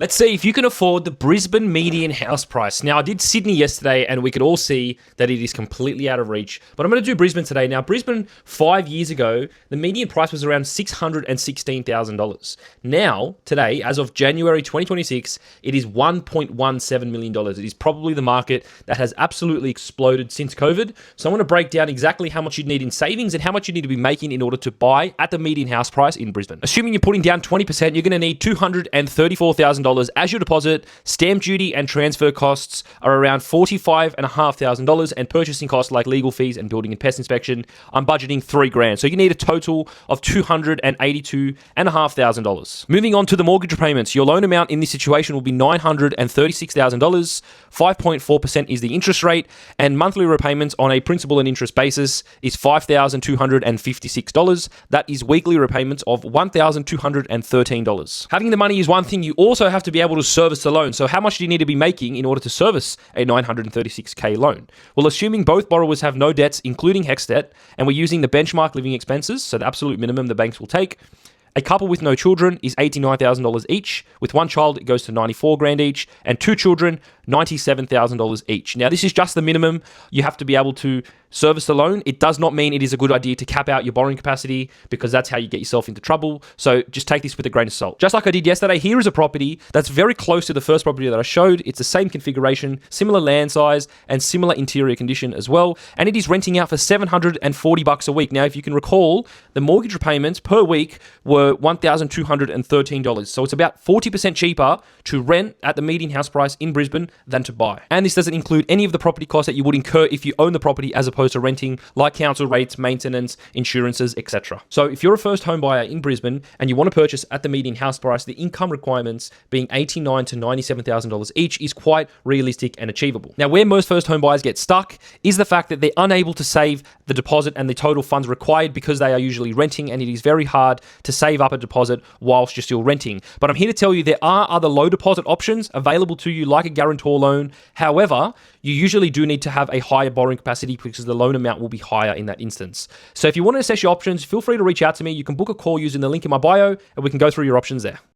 Let's see if you can afford the Brisbane median house price. Now, I did Sydney yesterday and we could all see that it is completely out of reach, but I'm going to do Brisbane today. Now, Brisbane 5 years ago, the median price was around $616,000. Now, today, as of January 2026, it is $1.17 million. It is probably the market that has absolutely exploded since COVID. So I want to break down exactly how much you'd need in savings and how much you need to be making in order to buy at the median house price in Brisbane. Assuming you're putting down 20%, you're going to need $234,000 as your deposit. Stamp duty and transfer costs are around $45,500, and purchasing costs like legal fees and building and pest inspection, I'm budgeting $3,000. So you need a total of $282,500. Moving on to the mortgage repayments, your loan amount in this situation will be $936,000. 5.4% is the interest rate, and monthly repayments on a principal and interest basis is $5,256. That is weekly repayments of $1,213. Having the money is one thing. You also have to be able to service the loan. So how much do you need to be making in order to service a $936K loan? Well, assuming both borrowers have no debts, including HEX debt, and we're using the benchmark living expenses, so the absolute minimum the banks will take, a couple with no children is $89,000 each. With one child, it goes to $94,000 each, and two children, $97,000 each. Now, this is just the minimum. You have to be able to service the loan. It does not mean it is a good idea to cap out your borrowing capacity, because that's how you get yourself into trouble. So just take this with a grain of salt. Just like I did yesterday, here is a property that's very close to the first property that I showed. It's the same configuration, similar land size, and similar interior condition as well. And it is renting out for $740 a week. Now, if you can recall, the mortgage repayments per week were $1,213. So it's about 40% cheaper to rent at the median house price in Brisbane than to buy. And this doesn't include any of the property costs that you would incur if you own the property as opposed to renting, like council rates, maintenance, insurances, etc. So if you're a first home buyer in Brisbane and you want to purchase at the median house price, the income requirements being $89,000 to $97,000 each is quite realistic and achievable. Now, where most first home buyers get stuck is the fact that they're unable to save the deposit and the total funds required, because they are usually renting, and it is very hard to save up a deposit whilst you're still renting. But I'm here to tell you there are other low deposit options available to you, like a guarantor loan. However, you usually do need to have a higher borrowing capacity because the loan amount will be higher in that instance. So if you want to assess your options, feel free to reach out to me. You can book a call using the link in my bio and we can go through your options there.